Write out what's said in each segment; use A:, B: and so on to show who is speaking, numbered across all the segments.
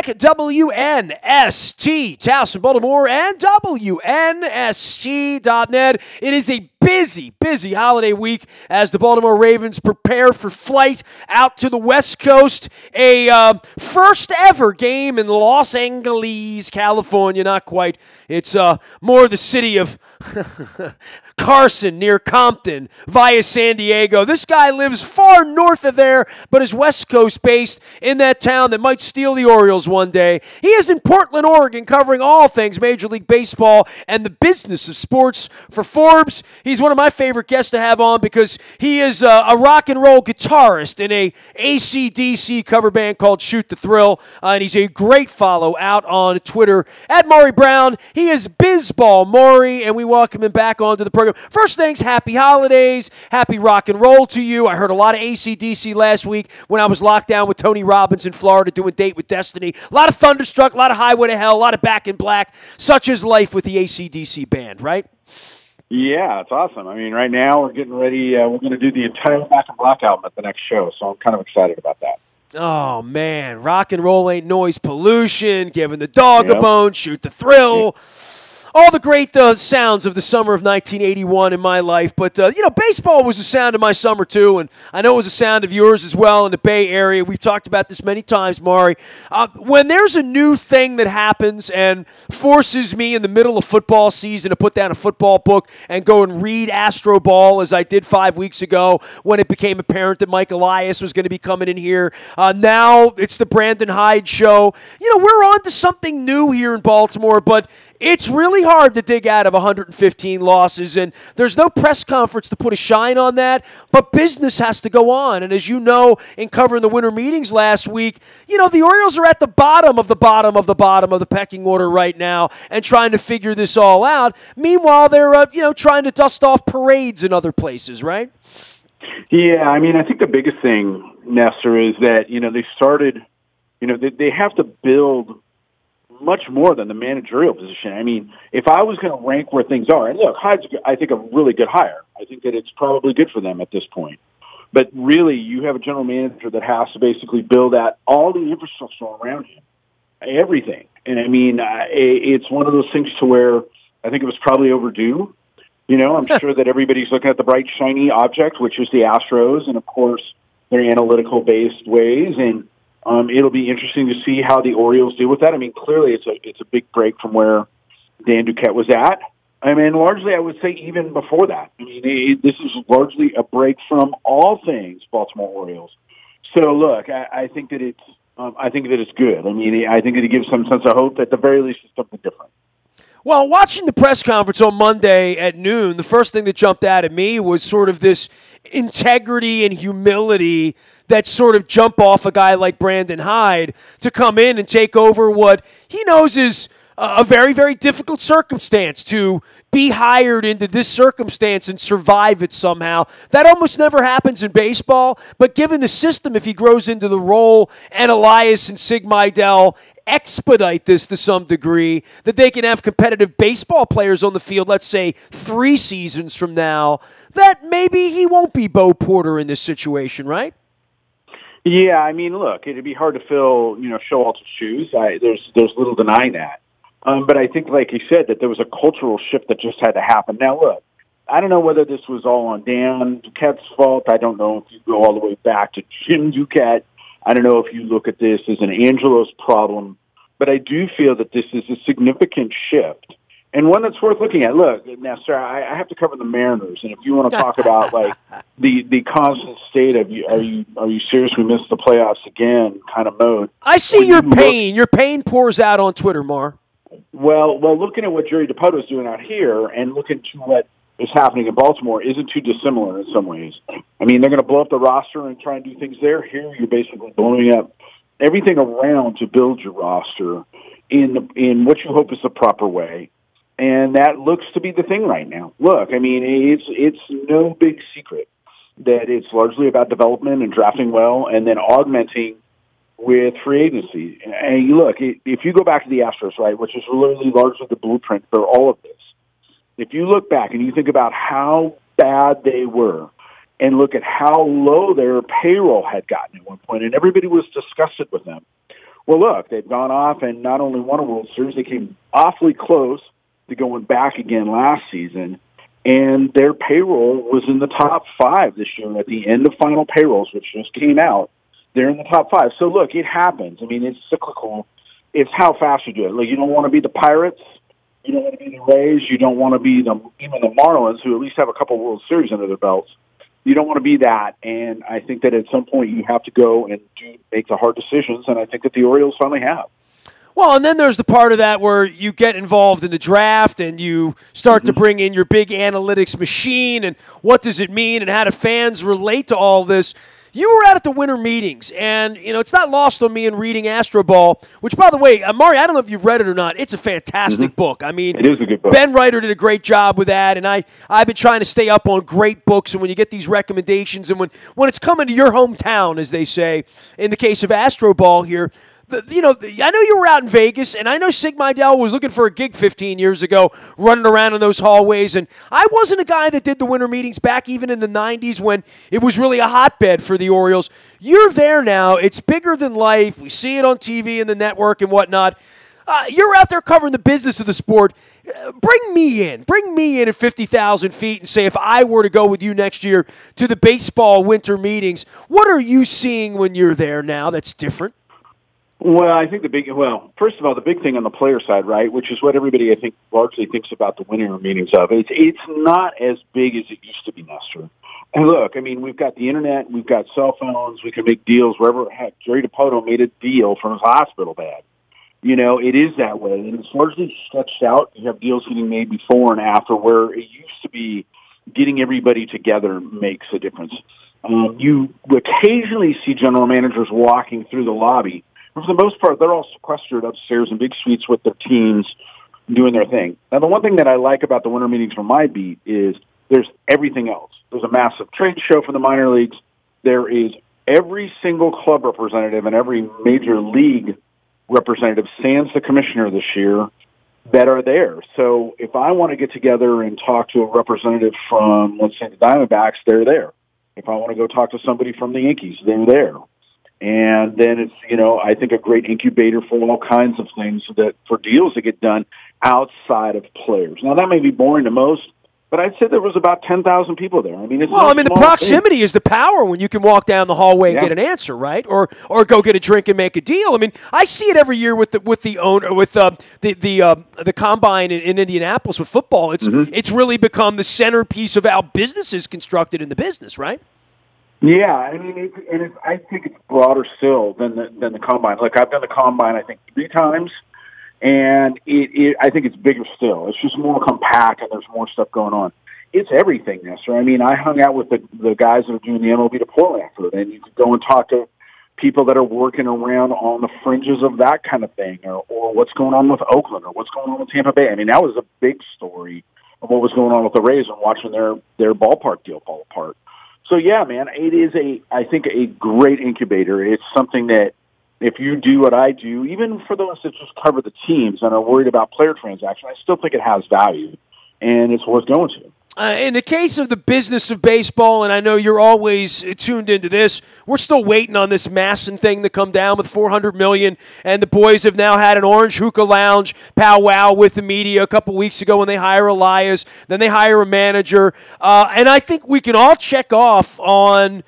A: back. WNST, Towson, Baltimore, and WNST.net. It is a busy holiday week as the Baltimore Ravens prepare for flight out to the West Coast. A first ever game in Los Angeles, California. Not quite. It's more the city of Carson near Compton via San Diego. This guy lives far north of there, but is West Coast based in that town that might steal the Orioles one day. He is in Portland, Oregon, covering all things Major League Baseball and the business of sports for Forbes. He's one of my favorite guests to have on because he is a rock and roll guitarist in a AC/DC cover band called Shoot the Thrill, and he's a great follow out on Twitter at Maury Brown. He is Bizball Maury, and we welcome him back onto the program. First things, happy holidays, happy rock and roll to you. I heard a lot of AC/DC last week when I was locked down with Tony Robbins in Florida doing Date with Destiny. A lot of Thunderstruck, a lot of Highway to Hell, a lot of Back in Black. Such is life with the AC/DC band, right?
B: Yeah, it's awesome. I mean, right now we're getting ready. We're going to do the entire Back in Black album at the next show, so I'm kind of excited about that.
A: Oh, man. Rock and roll ain't noise pollution, giving the dog a bone, Shoot the Thrill. All the great sounds of the summer of 1981 in my life. But, baseball was a sound of my summer, too, and I know it was a sound of yours as well in the Bay Area. We've talked about this many times, Maury. When there's a new thing that happens and forces me in the middle of football season to put down a football book and go and read Astro Ball, as I did 5 weeks ago when it became apparent that Mike Elias was going to be coming in here. Now it's the Brandon Hyde show. We're on to something new here in Baltimore, but it's really hard to dig out of 115 losses, and there's no press conference to put a shine on that, but business has to go on. And as you know, in covering the winter meetings last week, the Orioles are at the bottom of the bottom of the bottom of the pecking order right now and trying to figure this all out. Meanwhile, they're, trying to dust off parades in other places, right?
B: Yeah, I mean, I think the biggest thing, Nestor, is that, they started, they have to build much more than the managerial position. I mean, if I was going to rank where things are, and look, Hyde's, I think, a really good hire. I think that it's probably good for them at this point. But really, you have a general manager that has to basically build out all the infrastructure around him, everything. And I mean, it's one of those things to where I think it was probably overdue. I'm sure that everybody's looking at the bright, shiny object, which is the Astros, and of course, their analytical-based ways. And it'll be interesting to see how the Orioles deal with that. I mean, clearly it's a big break from where Dan Duquette was at. I mean, largely I would say even before that. I mean, this is largely a break from all things Baltimore Orioles. So look, I think that it's good. I mean, I think that it gives some sense of hope that at the very least it's something different.
A: Well, watching the press conference on Monday at noon, the first thing that jumped out at me was sort of this integrity and humility that sort of jump off a guy like Brandon Hyde to come in and take over what he knows is a very, very difficult circumstance, to be hired into this circumstance and survive it somehow. That almost never happens in baseball, but given the system, if he grows into the role and Elias and Sig Mejdal expedite this to some degree, that they can have competitive baseball players on the field, let's say 3 seasons from now, that maybe he won't be Bo Porter in this situation, right?
B: Yeah, I mean, look, it'd be hard to fill, Showalter's shoes. There's little denying that. But I think, like you said, that there was a cultural shift that just had to happen. Now, look, I don't know whether this was all on Dan Duquette's fault. I don't know if you go all the way back to Jim Duquette. I don't know if you look at this as an Angelos problem. But I do feel that this is a significant shift and one that's worth looking at. Look, Nestor, I have to cover the Mariners, and if you want to talk about like the constant state of are you serious? We missed the playoffs again kind of mode.
A: I see your pain. Your pain pours out on Twitter, Mar.
B: Well, looking at what Jerry DiPoto is doing out here and looking to what is happening in Baltimore isn't too dissimilar in some ways. I mean, they're going to blow up the roster and try and do things there. Here, you're basically blowing up everything around to build your roster in what you hope is the proper way. And that looks to be the thing right now. Look, I mean, it's no big secret that it's largely about development and drafting well and then augmenting with free agency. And look, if you go back to the Astros, right, which is really largely the blueprint for all of this, if you look back and you think about how bad they were and look at how low their payroll had gotten at one point, and everybody was disgusted with them. Well, look, they've gone off and not only won a World Series, they came awfully close to going back again last season. And their payroll was in the top 5 this year at the end of final payrolls, which just came out. They're in the top 5. So, look, it happens. I mean, it's cyclical. It's how fast you do it. Like, you don't want to be the Pirates. You don't want to be the Rays. You don't want to be even the Marlins, who at least have a couple World Series under their belts. You don't want to be that. And I think that at some point you have to go and make the hard decisions, and I think that the Orioles finally have.
A: Well, and then there's the part of that where you get involved in the draft and you start to bring in your big analytics machine and what does it mean and how do fans relate to all this. You were out at the winter meetings, and, it's not lost on me in reading Astro Ball, which, by the way, Maury, I don't know if you've read it or not. It's a fantastic book. I mean,
B: it is a good book.
A: Ben Reiter did a great job with that, and I've been trying to stay up on great books, and when you get these recommendations, and when it's coming to your hometown, as they say, in the case of Astro Ball here, I know you were out in Vegas, and I know Sig Mejdal was looking for a gig 15 years ago, running around in those hallways, and I wasn't a guy that did the winter meetings back even in the 90s when it was really a hotbed for the Orioles. You're there now. It's bigger than life. We see it on TV and the network and whatnot. You're out there covering the business of the sport. Bring me in. Bring me in at 50,000 feet and say, if I were to go with you next year to the baseball winter meetings, what are you seeing when you're there now that's different?
B: Well, I think first of all, the big thing on the player side, right, which is what everybody, I think, largely thinks about the winter meetings of, it's not as big as it used to be, Nestor. And look, I mean, we've got the internet, we've got cell phones, we can make deals wherever. Heck, Jerry DiPoto made a deal from his hospital bed. It is that way, and it's largely stretched out. You have deals getting made before and after, where it used to be getting everybody together makes a difference. You occasionally see general managers walking through the lobby. For the most part, they're all sequestered upstairs in big suites with their teams doing their thing. Now, the one thing that I like about the winter meetings from my beat is there's everything else. There's a massive trade show for the minor leagues. There is every single club representative and every major league representative, sans the commissioner this year, that are there. So if I want to get together and talk to a representative from, let's say, the Diamondbacks, they're there. If I want to go talk to somebody from the Yankees, they're there. And then it's, I think a great incubator for all kinds of things for deals that get done outside of players. Now, that may be boring to most, but I'd say there was about 10,000 people there. I mean,
A: the proximity is the power when you can walk down the hallway and get an answer, right? Or go get a drink and make a deal. I mean, I see it every year with the owner, with the combine in Indianapolis with football. It's really become the centerpiece of how business is constructed in the business, right?
B: Yeah, I mean, I think it's broader still than the combine. Like, I've done the combine, I think, 3 times, and I think it's bigger still. It's just more compact, and there's more stuff going on. It's everything, Nestor. I mean, I hung out with the guys that are doing the MLB to Portland effort, and you could go and talk to people that are working around on the fringes of that kind of thing, or what's going on with Oakland, or what's going on with Tampa Bay. I mean, that was a big story of what was going on with the Rays and watching their ballpark deal fall apart. So, yeah, man, it is I think a great incubator. It's something that if you do what I do, even for those that just cover the teams and are worried about player transactions, I still think it has value, and it's worth going to.
A: In the case of the business of baseball, and I know you're always tuned into this, we're still waiting on this Masson thing to come down with $400 million, and the boys have now had an orange hookah lounge powwow with the media a couple weeks ago when they hire Elias, then they hire a manager, and I think we can all check off on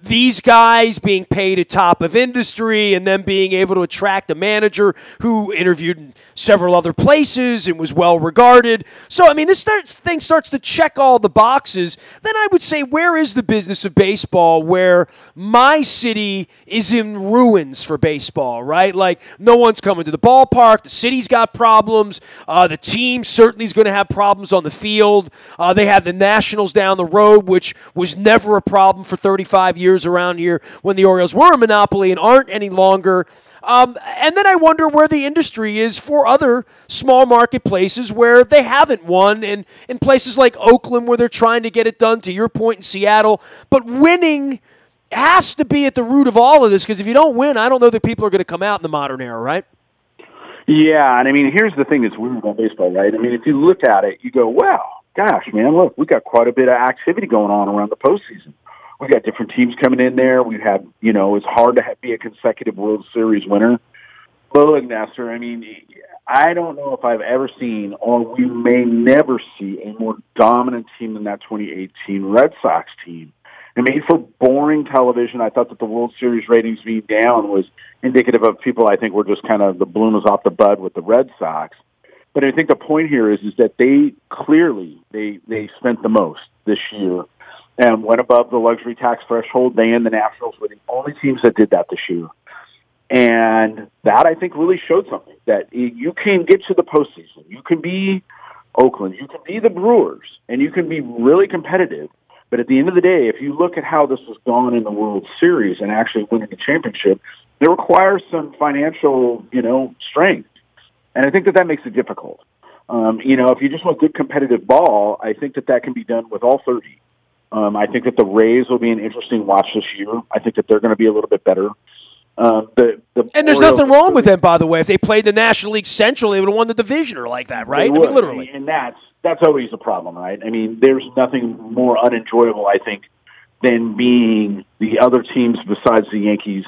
A: these guys being paid at top of industry and then being able to attract a manager who interviewed in several other places and was well regarded. So, I mean, this thing starts to check all the boxes. Then I would say, where is the business of baseball where my city is in ruins for baseball, right? Like, no one's coming to the ballpark. The city's got problems. The team certainly is going to have problems on the field. They have the Nationals down the road, which was never a problem for 35 years around here when the Orioles were a monopoly and aren't any longer. And then I wonder where the industry is for other small marketplaces where they haven't won, and in places like Oakland where they're trying to get it done, to your point, in Seattle. But winning has to be at the root of all of this, because if you don't win, I don't know that people are going to come out in the modern era, right?
B: Yeah, and I mean, here's the thing that's weird about baseball, right? I mean, if you look at it, you go, wow, gosh, man, look, we got quite a bit of activity going on around the postseason. We got different teams coming in there. We have, it's hard to be a consecutive World Series winner. Well, look, Nestor, I mean, I don't know if I've ever seen, or we may never see, a more dominant team than that 2018 Red Sox team. I mean, for boring television, I thought that the World Series ratings being down was indicative of people I think were just kind of the bloom is off the bud with the Red Sox. But I think the point here is that they clearly, they spent the most this year and went above the luxury tax threshold. They and the Nationals were the only teams that did that this year. And that, I think, really showed something, that you can get to the postseason. You can be Oakland. You can be the Brewers. And you can be really competitive. But at the end of the day, if you look at how this has gone in the World Series and actually winning the championship, it requires some financial, strength. And I think that makes it difficult. If you just want good competitive ball, I think that can be done with all 30. I think that the Rays will be an interesting watch this year. I think that they're going to be a little bit better.
A: And there's
B: Orioles,
A: nothing wrong with them, by the way. If they played the National League Central, they would have won the division or like that, right? I mean, literally.
B: And that's always a problem, right? I mean, there's nothing more unenjoyable, I think, than being the other teams besides the Yankees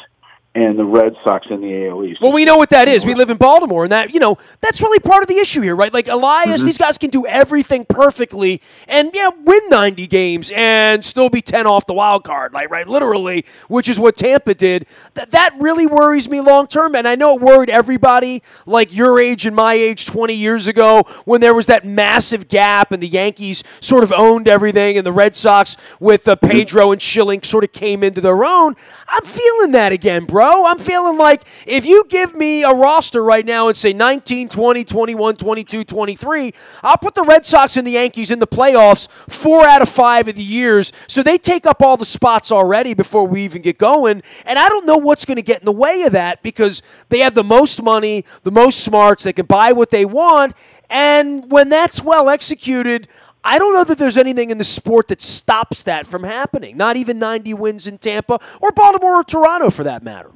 B: and the Red Sox in the AL East.
A: Well, we know what that is. We live in Baltimore, and that's really part of the issue here, right? Like Elias, these guys can do everything perfectly and win 90 games and still be 10 off the wild card, like right, literally, which is what Tampa did. That really worries me long term, and I know it worried everybody, like your age and my age 20 years ago, when there was that massive gap and the Yankees sort of owned everything, and the Red Sox with Pedro and Schilling sort of came into their own. I'm feeling that again, bro. I'm feeling like if you give me a roster right now and say 19, 20, 21, 22, 23, I'll put the Red Sox and the Yankees in the playoffs 4 out of 5 of the years, so they take up all the spots already before we even get going, and I don't know what's going to get in the way of that because they have the most money, the most smarts, they can buy what they want, and when that's well executed, I don't know that there's anything in the sport that stops that from happening, not even 90 wins in Tampa or Baltimore or Toronto for that matter.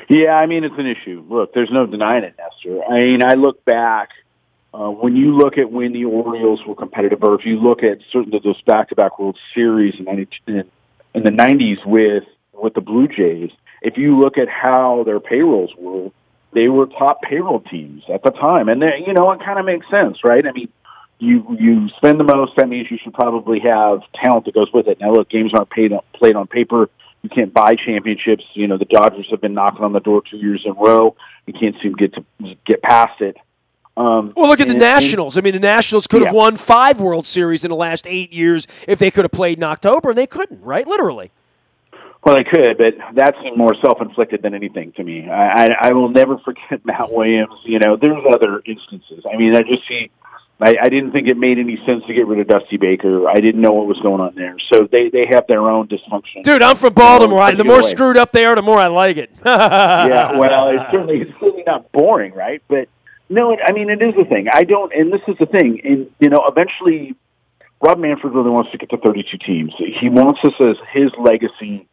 B: Yeah, I mean, it's an issue. Look, there's no denying it, Nestor. I mean, I look back, when you look at when the Orioles were competitive, or if you look at certainly those back-to-back World Series in the 90s with the Blue Jays, if you look at how their payrolls were, they were top payroll teams at the time. And, it kind of makes sense, right? I mean, you spend the most, that means you should probably have talent that goes with it. Now, look, games aren't played on paper. You can't buy championships. The Dodgers have been knocking on the door 2 years in a row. You can't seem to get past it.
A: Well, look at the Nationals. I mean, the Nationals could have won 5 World Series in the last 8 years if they could have played in October, and they couldn't, right? Literally.
B: Well, they could, but that seemed more self-inflicted than anything to me. I will never forget Matt Williams. There's other instances. I mean, I didn't think it made any sense to get rid of Dusty Baker. I didn't know what was going on there. So they have their own dysfunction.
A: Dude, I'm from Baltimore. The more screwed up they are, the more I like it.
B: Yeah, well, it's certainly not boring, right? But no, I mean, it is a thing. And this is the thing. And, eventually Rob Manfred really wants to get to 32 teams. He wants this as his legacy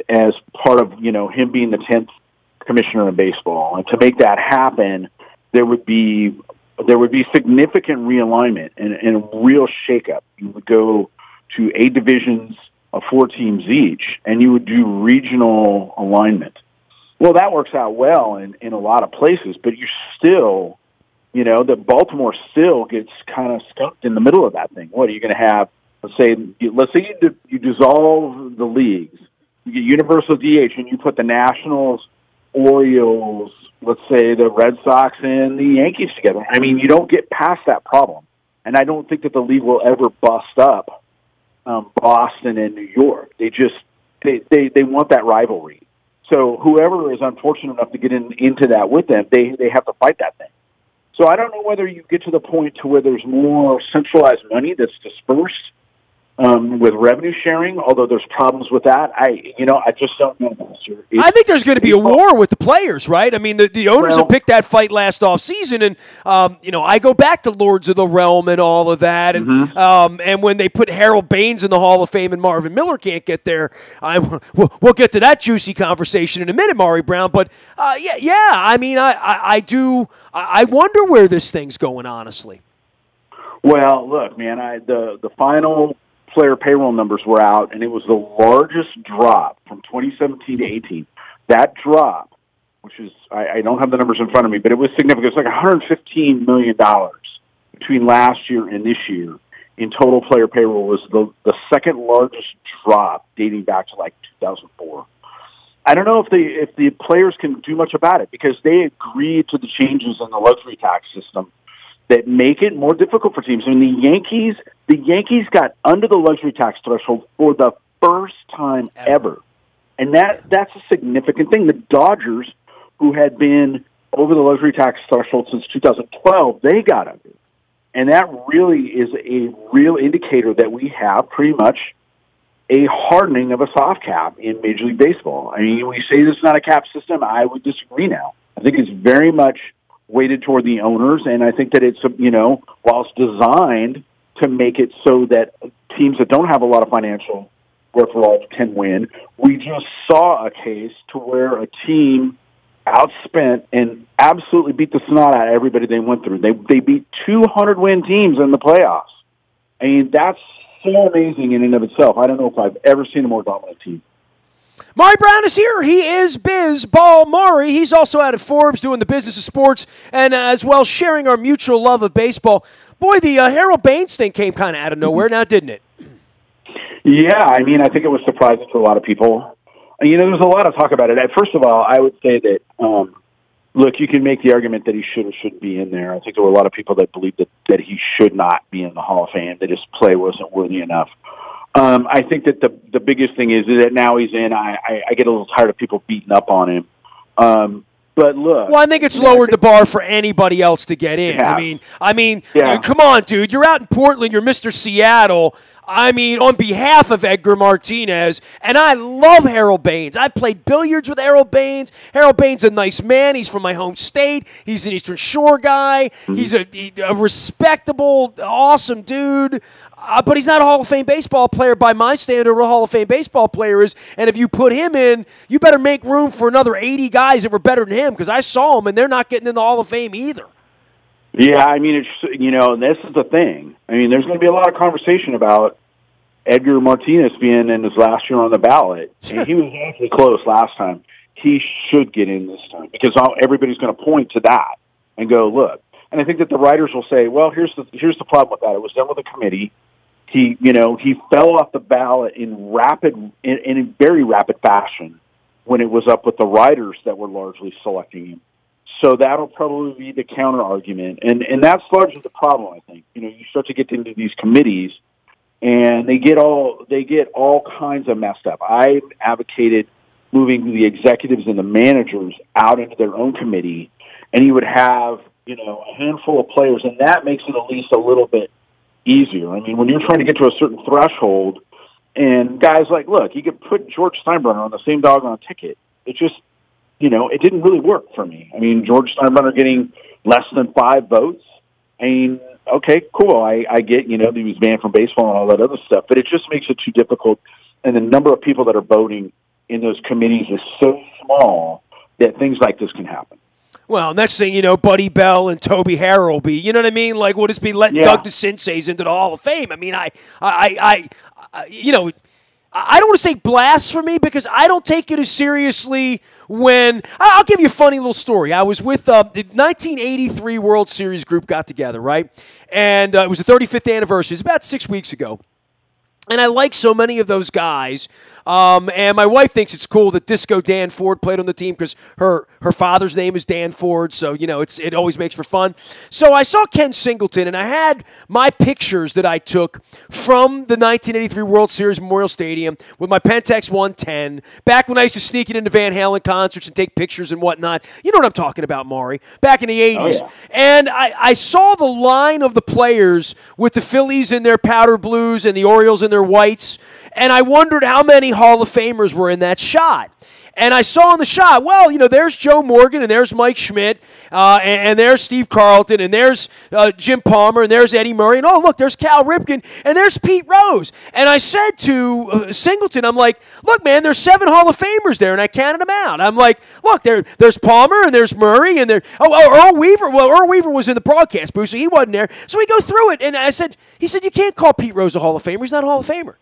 B: as part of, him being the 10th commissioner in baseball. And to make that happen, there would be significant realignment and a real shakeup. You would go to 8 divisions of 4 teams each, and you would do regional alignment. Well, that works out well in a lot of places, but you still, that Baltimore still gets kind of skunked in the middle of that thing. What are you going to have? Let's say you dissolve the leagues, you get universal DH, and you put the Nationals, Orioles, let's say the Red Sox and the Yankees together. I mean, you don't get past that problem. And I don't think that the league will ever bust up Boston and New York. They want that rivalry. So whoever is unfortunate enough to get into that with them, they have to fight that thing. So I don't know whether you get to the point to where there's more centralized money that's dispersed with revenue sharing, although there's problems with that. I just don't know.
A: I think there's going to be a war with the players, right? I mean, the owners have picked that fight last offseason, and, I go back to Lords of the Realm and all of that, and and when they put Harold Baines in the Hall of Fame and Marvin Miller can't get there, we'll get to that juicy conversation in a minute, Maury Brown, but I mean, I wonder where this thing's going, honestly.
B: Well, look, man, the final player payroll numbers were out, and it was the largest drop from 2017 to 18. That drop which is, I don't have the numbers in front of me, but it was significant. It's like $115 million between last year and this year in total player payroll. Was the second largest drop dating back to like 2004. I don't know if the players can do much about it because they agreed to the changes in the luxury tax system that make it more difficult for teams. I mean, the Yankees got under the luxury tax threshold for the first time ever. And that's a significant thing. The Dodgers, who had been over the luxury tax threshold since 2012, they got under. And that really is a real indicator that we have pretty much a hardening of a soft cap in Major League Baseball. I mean, when you say this is not a cap system, I would disagree now. I think it's very much weighted toward the owners, and I think that it's, while it's designed to make it so that teams that don't have a lot of financial wherewithal can win, we just saw a case to where a team outspent and absolutely beat the snot out of everybody they went through. They beat 200-win teams in the playoffs. I mean, that's so amazing in and of itself. I don't know if I've ever seen a more dominant team.
A: Maury Brown is here. He is Biz Ball Maury. He's also out at Forbes doing the business of sports and as well sharing our mutual love of baseball. Boy, the Harold Baines thing came kind of out of nowhere now, didn't it?
B: Yeah, I mean, I think it was surprising to a lot of people. There's a lot of talk about it. First of all, I would say that, look, you can make the argument that he should or shouldn't be in there. I think there were a lot of people that believed that he should not be in the Hall of Fame, that his play wasn't worthy enough. I think that the biggest thing is that now he's in. I get a little tired of people beating up on him. But look.
A: Well, I think it's lowered the bar for anybody else to get in.
B: Yeah.
A: I mean, come on, dude. You're out in Portland. You're Mr. Seattle. I mean, on behalf of Edgar Martinez, and I love Harold Baines. I played billiards with Harold Baines. Harold Baines is a nice man. He's from my home state. He's an Eastern Shore guy. Mm-hmm. He's a respectable, awesome dude. But he's not a Hall of Fame baseball player by my standard what a Hall of Fame baseball player is. And if you put him in, you better make room for another 80 guys that were better than him because I saw them, and they're not getting in the Hall of Fame either.
B: Yeah, I mean, it's, this is the thing. I mean, there's going to be a lot of conversation about Edgar Martinez being in his last year on the ballot. And he was actually close last time. He should get in this time because everybody's going to point to that and go, look. And I think that the writers will say, well, here's the problem with that. It was done with a committee. He fell off the ballot in a very rapid fashion when it was up with the writers that were largely selecting him. So that'll probably be the counter argument. And that's largely the problem, I think. You start to get into these committees and they get all kinds of messed up. I've advocated moving the executives and the managers out into their own committee, and you would have, a handful of players, and that makes it at least a little bit easier. I mean, when you're trying to get to a certain threshold, and guys like, look, you could put George Steinbrenner on the same doggone ticket. It just, it didn't really work for me. I mean, George Steinbrenner getting less than 5 votes. I mean, okay, cool. I get, that he was banned from baseball and all that other stuff, but it just makes it too difficult. And the number of people that are voting in those committees is so small that things like this can happen.
A: Well, next thing you know, Buddy Bell and Toby Harrell will be, you know what I mean? Like, we'll just be letting Doug DeCinces into the Hall of Fame. I mean, I don't want to say blasphemy because I don't take it as seriously when – I'll give you a funny little story. I was with the 1983 World Series group got together, right? And it was the 35th anniversary. It was about 6 weeks ago. And I like so many of those guys. And my wife thinks it's cool that Disco Dan Ford played on the team because her father's name is Dan Ford, so, it always makes for fun. So I saw Ken Singleton, and I had my pictures that I took from the 1983 World Series Memorial Stadium with my Pentax 110, back when I used to sneak it into Van Halen concerts and take pictures and whatnot. You know what I'm talking about, Maury, back in the 80s. Oh, yeah. And I saw the line of the players with the Phillies in their powder blues and the Orioles in their whites, and I wondered how many Hall of Famers were in that shot. And I saw in the shot, well, there's Joe Morgan, and there's Mike Schmidt, and there's Steve Carlton, and there's Jim Palmer, and there's Eddie Murray, and oh, look, there's Cal Ripken, and there's Pete Rose. And I said to Singleton, I'm like, look, man, there's 7 Hall of Famers there, and I counted them out. I'm like, look, there's Palmer, and there's Murray, and Earl Weaver. Well, Earl Weaver was in the broadcast booth, so he wasn't there. So we go through it, and he said, you can't call Pete Rose a Hall of Famer. He's not a Hall of Famer.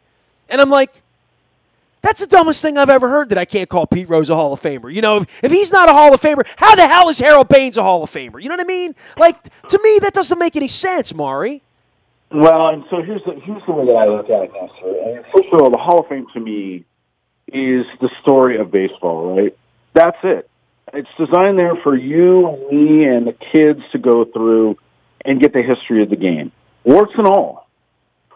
A: And I'm like, That's the dumbest thing I've ever heard, that I can't call Pete Rose a Hall of Famer. You know, if he's not a Hall of Famer, how the hell is Harold Baines a Hall of Famer? You know what I mean? Like, to me, that doesn't make any sense, Maury.
B: Well, and so here's the way that I look at it, Nestor. I mean, first of all, the Hall of Fame to me is the story of baseball, right? That's it. It's designed there for you and me and the kids to go through and get the history of the game. Warts and all.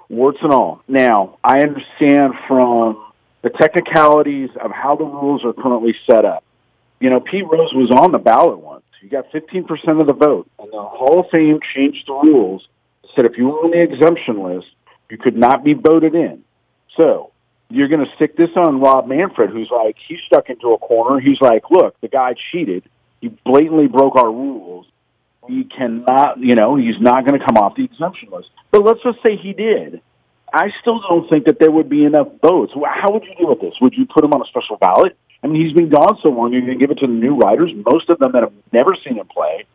B: Warts and all. Now, I understand from the technicalities of how the rules are currently set up. You know, Pete Rose was on the ballot once. He got 15% of the vote, and the Hall of Fame changed the rules, said if you were on the exemption list, you could not be voted in. So you're going to stick this on Rob Manfred, who's like, he's stuck into a corner. He's like, look, the guy cheated. He blatantly broke our rules. We cannot, you know, he's not going to come off the exemption list. But let's just say he did. I still don't think that there would be enough votes. How would you deal with this? Would you put him on a special ballot? I mean, he's been gone so long, you're going to give it to the new writers, most of them that have never seen him play.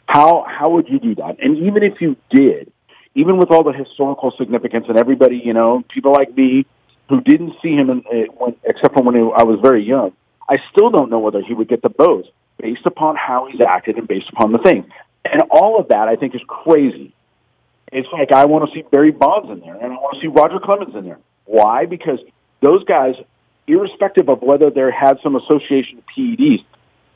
B: How would you do that? And even if you did, even with all the historical significance and everybody, you know, people like me who didn't see him except for when I was very young, I still don't know whether he would get the votes based upon how he's acted and based upon the thing. And all of that, I think, is crazy. It's like I want to see Barry Bonds in there, and I want to see Roger Clemens in there. Why? Because those guys, irrespective of whether they had some association with PEDs,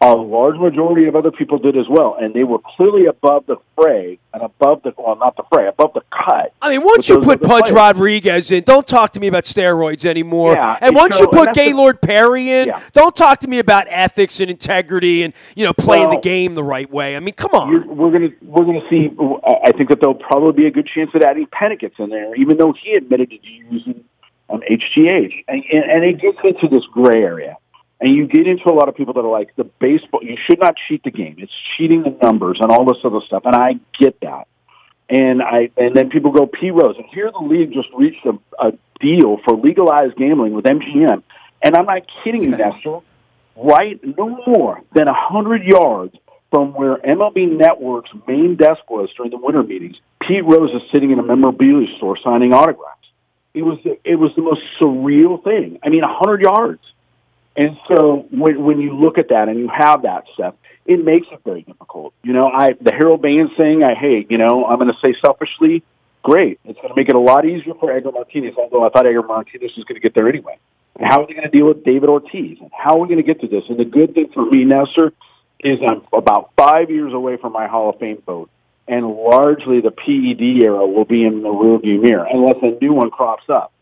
B: a large majority of other people did as well, and they were clearly above the fray and above the, well, not the fray, above the cut.
A: I mean, once you put Pudge Rodriguez in, don't talk to me about steroids anymore.
B: Yeah,
A: and once you put Gaylord Perry in, don't talk to me about ethics and integrity and, you know, playing the game the right way. I mean, come on.
B: We're gonna see. I think that there'll probably be a good chance that adding Pennick gets in there, even though he admitted to using HGH, and it gets into this gray area. And you get into a lot of people that are like, the baseball, you should not cheat the game. It's cheating the numbers and all this other stuff. And I get that. And then people go, Pete Rose. And here the league just reached a deal for legalized gambling with MGM. And I'm not kidding you, Nestor. Right? No more than 100 yards from where MLB Network's main desk was during the winter meetings, Pete Rose is sitting in a memorabilia store signing autographs. It was the most surreal thing. I mean, 100 yards. And so when you look at that and you have that stuff, it makes it very difficult. You know, the Harold Baines thing, I hate. You know, I'm going to say selfishly, great. It's going to make it a lot easier for Edgar Martinez, although I thought Edgar Martinez was going to get there anyway. And how are they going to deal with David Ortiz? And how are we going to get to this? And the good thing for me, Nestor, is I'm about 5 years away from my Hall of Fame vote. And largely the PED era will be in the rearview mirror unless a new one crops up.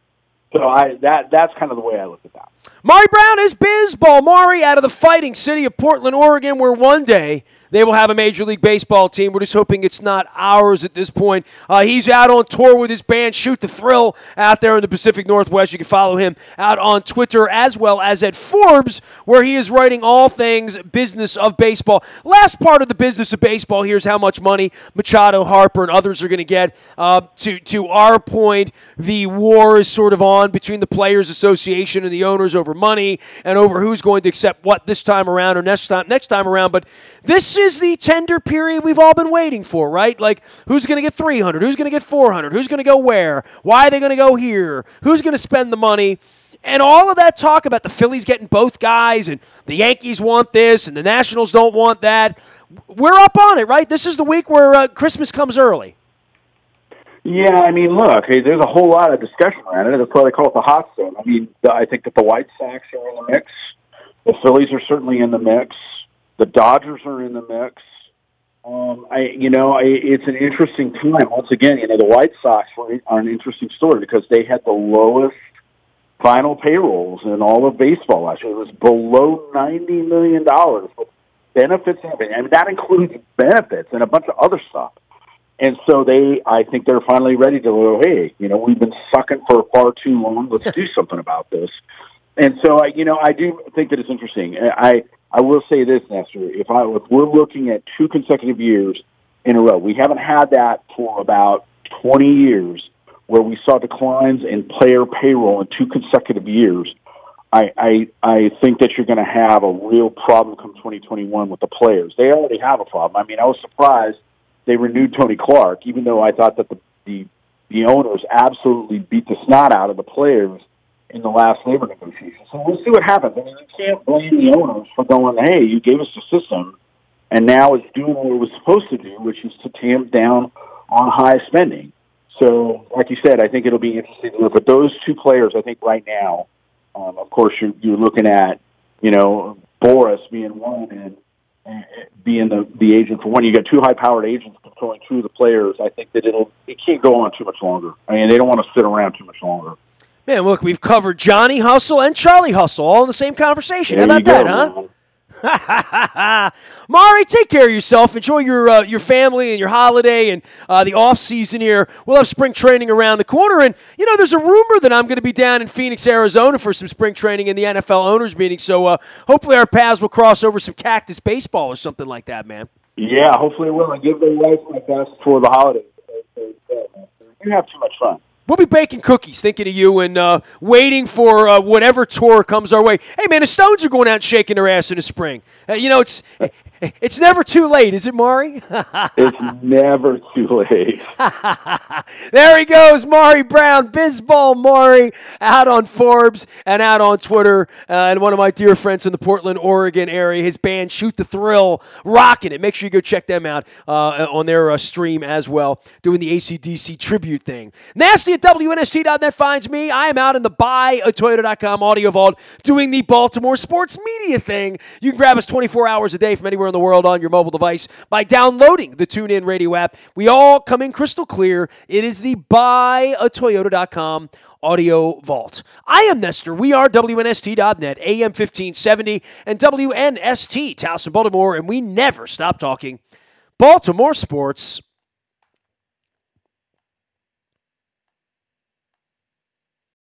B: So that's kind of the way I look at that.
A: Maury Brown is Bizball. Maury out of the fighting city of Portland, Oregon, where one day they will have a Major League Baseball team. We're just hoping it's not ours at this point. He's out on tour with his band, Shoot the Thrill, out there in the Pacific Northwest. You can follow him out on Twitter as well as at Forbes, where he is writing all things business of baseball. Last part of the business of baseball, here's how much money Machado, Harper, and others are going to get. To our point, the war is sort of on between the Players Association and the owners over money and over who's going to accept what this time around or next time around. But this is the tender period we've all been waiting for, right? Like, who's going to get 300? Who's going to get 400? Who's going to go where? Why are they going to go here? Who's going to spend the money? And all of that talk about the Phillies getting both guys and the Yankees want this and the Nationals don't want that. We're up on it, right? This is the week where Christmas comes early.
B: Yeah, I mean, look, hey, there's a whole lot of discussion around it. That's why they call it the hot zone. I mean, I think that the White Sox are in the mix. The Phillies are certainly in the mix. The Dodgers are in the mix. It's an interesting time. Once again, you know, the White Sox are an interesting story because they had the lowest final payrolls in all of baseball last year. It was below $90 million with benefits and everything. I mean, that includes benefits and a bunch of other stuff. And so I think they're finally ready to go, hey, you know, we've been sucking for far too long. Let's do something about this. And so, I do think that it's interesting. I will say this, Nestor, if we're looking at 2 consecutive years in a row, we haven't had that for about 20 years where we saw declines in player payroll in 2 consecutive years. I think that you're going to have a real problem come 2021 with the players. They already have a problem. I mean, I was surprised they renewed Tony Clark, even though I thought that the owners absolutely beat the snot out of the players in the last labor negotiation. So we'll see what happens. I mean, you can't blame the owners for going, hey, you gave us the system, and now it's doing what it was supposed to do, which is to tamp down on high spending. So, like you said, I think it'll be interesting to look at those two players. I think right now, of course, you're looking at, Boris being one and being the agent for one. You got two high-powered agents controlling two of the players. I think that it can't go on too much longer. I mean, they don't want to sit around too much longer.
A: Man, look, we've covered Johnny Hustle and Charlie Hustle all in the same conversation. How about that, huh? Maury, take care of yourself. Enjoy your family and your holiday and the off season here. We'll have spring training around the corner, and there's a rumor that I'm going to be down in Phoenix, Arizona for some spring training in the NFL owners meeting. So hopefully our paths will cross over some cactus baseball or something like that, man.
B: Yeah, hopefully it will. And give their wife my best for the holidays. You have too much fun.
A: We'll be baking cookies, thinking of you, and waiting for whatever tour comes our way. Hey, man, the Stones are going out and shaking their ass in the spring. It's never too late, is it, Maury?
B: It's never too late.
A: There he goes, Maury Brown, Bizball Maury, out on Forbes and out on Twitter. And one of my dear friends in the Portland, Oregon area, his band Shoot the Thrill, rocking it. Make sure you go check them out on their stream as well, doing the AC/DC tribute thing. Nasty at WNST.net finds me. I am out in the buyatoyota.com audio vault doing the Baltimore sports media thing. You can grab us 24 hours a day from anywhere in the world on your mobile device by downloading the TuneIn Radio app. We all come in crystal clear. It is the buyatoyota.com audio vault. I am Nestor. We are WNST.net, AM 1570, and WNST, Towson, Baltimore, and we never stop talking Baltimore sports.